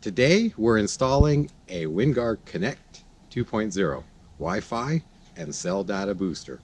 Today we're installing a Winegard Kinect 2.0 Wi-Fi and cell data booster.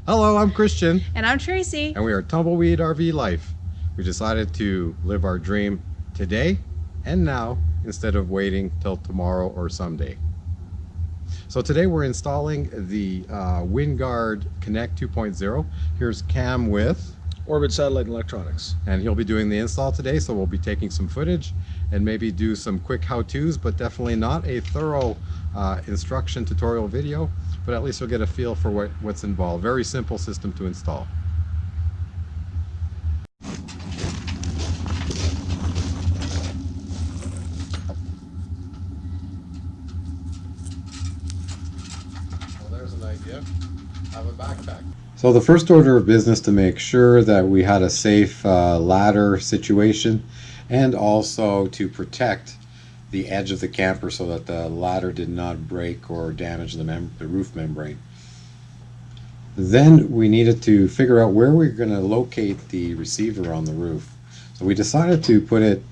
Hello, I'm Christian. And I'm Tracy. And we are Tumbleweed RV Life. We decided to live our dream today and now instead of waiting till tomorrow or someday. So today we're installing the Winegard Kinect 2.0. Here's Cam with Orbit Satellite and Electronics. And he'll be doing the install today, so we'll be taking some footage and maybe do some quick how-tos, but definitely not a thorough instruction tutorial video, but at least you'll get a feel for what's involved. Very simple system to install. Well, there's an idea. Have a backpack. So the first order of business to make sure that we had a safe ladder situation, and also to protect the edge of the camper so that the ladder did not break or damage the roof membrane. Then we needed to figure out where we're going to locate the receiver on the roof. So we decided to put it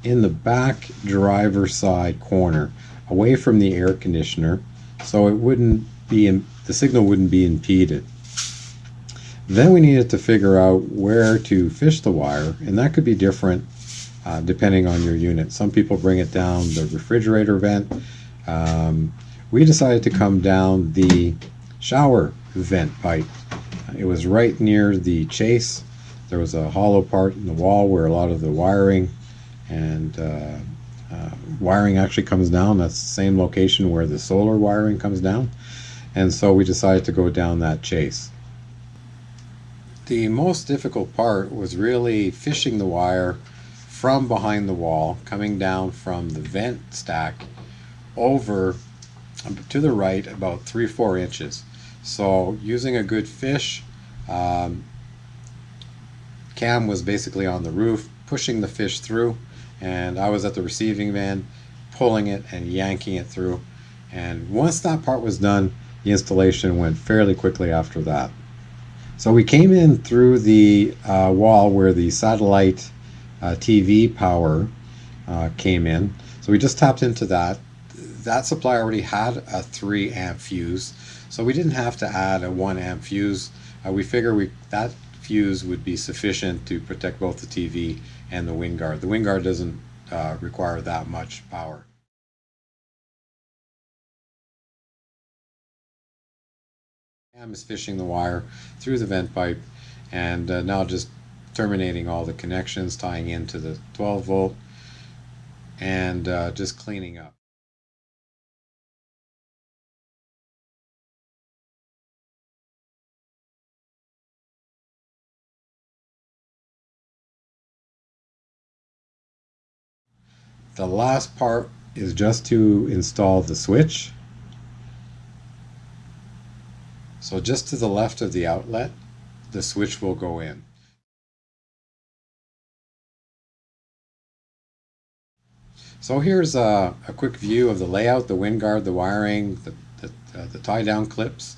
in the back driver's side corner, away from the air conditioner, so it wouldn't be the signal wouldn't be impeded. Then we needed to figure out where to fish the wire, and that could be different depending on your unit. Some people bring it down the refrigerator vent. We decided to come down the shower vent pipe. It was right near the chase. There was a hollow part in the wall where a lot of the wiring and wiring actually comes down. That's the same location where the solar wiring comes down. And so we decided to go down that chase. The most difficult part was really fishing the wire from behind the wall, coming down from the vent stack over to the right about 3-4 inches. So using a good fish, Cam was basically on the roof pushing the fish through, and I was at the receiving end pulling it and yanking it through. And once that part was done, the installation went fairly quickly after that. So we came in through the wall where the satellite TV power came in. So we just tapped into that. That supply already had a 3 amp fuse, so we didn't have to add a 1 amp fuse. We figure that fuse would be sufficient to protect both the TV and the Winegard. The Winegard doesn't require that much power. Cam is fishing the wire through the vent pipe, and now just terminating all the connections, tying into the 12 volt, and just cleaning up. The last part is just to install the switch. So just to the left of the outlet, the switch will go in. So here's a quick view of the layout, the Winegard, the wiring, the tie-down clips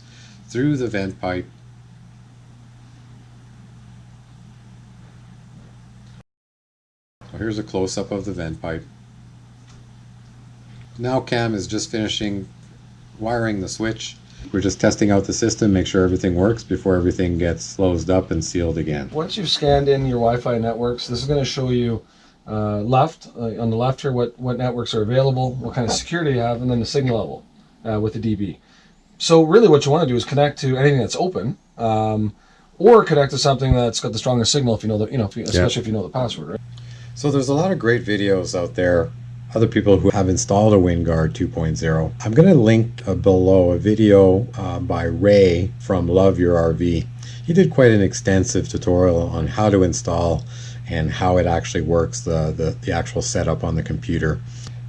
through the vent pipe. So here's a close-up of the vent pipe. Now Cam is just finishing wiring the switch. We're just testing out the system, make sure everything works before everything gets closed up and sealed again. Once you've scanned in your Wi-Fi networks, this is going to show you on the left here what networks are available, what kind of security you have, and then the signal level with the dB. So really what you want to do is connect to anything that's open, or connect to something that's got the strongest signal if you know especially if you know the password, right? So there's a lot of great videos out there, other people who have installed a Winegard 2.0. I'm going to link below a video by Ray from Love Your RV. He did quite an extensive tutorial on how to install and how it actually works, the actual setup on the computer.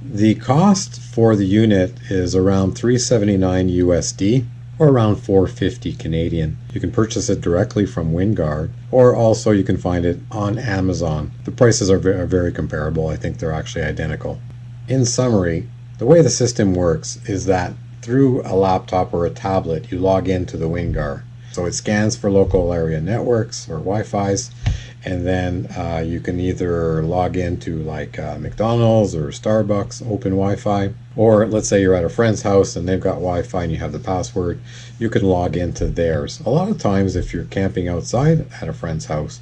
The cost for the unit is around $379 USD, or around $4.50 Canadian. You can purchase it directly from Winegard, or also you can find it on Amazon. The prices are very comparable. I think they're actually identical. In summary, the way the system works is that through a laptop or a tablet, you log into the Winegard. So it scans for local area networks or Wi-Fi's, and then you can either log into like McDonald's or Starbucks open Wi-Fi, or let's say you're at a friend's house and they've got Wi-Fi and you have the password, you can log into theirs. A lot of times if you're camping outside at a friend's house,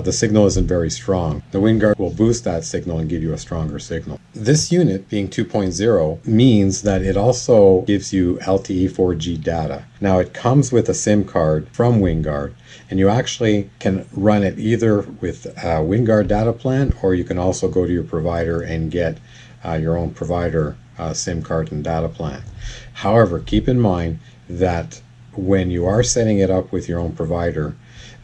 the signal isn't very strong. The Winegard will boost that signal and give you a stronger signal. This unit, being 2.0, means that it also gives you LTE 4G data. Now it comes with a SIM card from Winegard, and you actually can run it either with a Winegard data plan, or you can also go to your provider and get your own provider SIM card and data plan. However, keep in mind that when you are setting it up with your own provider,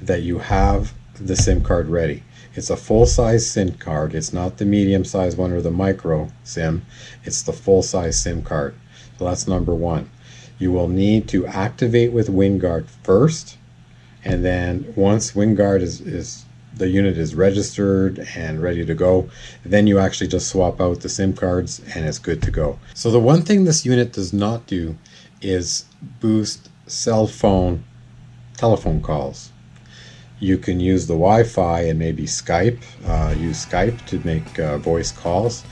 that you have the SIM card ready. It's a full-size SIM card. It's not the medium-size one or the micro SIM. It's the full-size SIM card. So that's number one. You will need to activate with Winegard first, and then once Winegard is the unit is registered and ready to go, then you actually just swap out the SIM cards and it's good to go. So the one thing this unit does not do is boost cell phone telephone calls. You can use the Wi-Fi and maybe Skype, use Skype to make voice calls,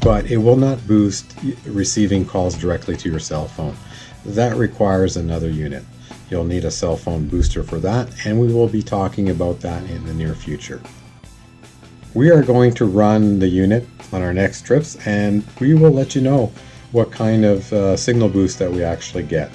but it will not boost receiving calls directly to your cell phone. That requires another unit. You'll need a cell phone booster for that, and we will be talking about that in the near future. We are going to run the unit on our next trips, and we will let you know what kind of signal boost that we actually get.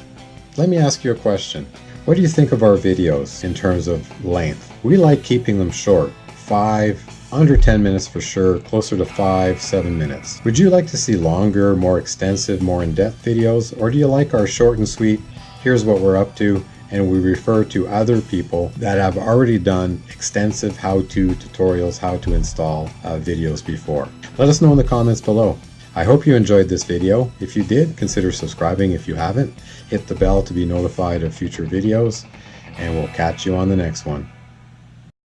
Let me ask you a question. What do you think of our videos in terms of length? We like keeping them short, under 10 minutes for sure, closer to 5-7 minutes. Would you like to see longer, more extensive, more in-depth videos, or do you like our short and sweet, here's what we're up to, and we refer to other people that have already done extensive how-to tutorials, how to install videos before? Let us know in the comments below. I hope you enjoyed this video. If you did, consider subscribing if you haven't. Hit the bell to be notified of future videos, and we'll catch you on the next one.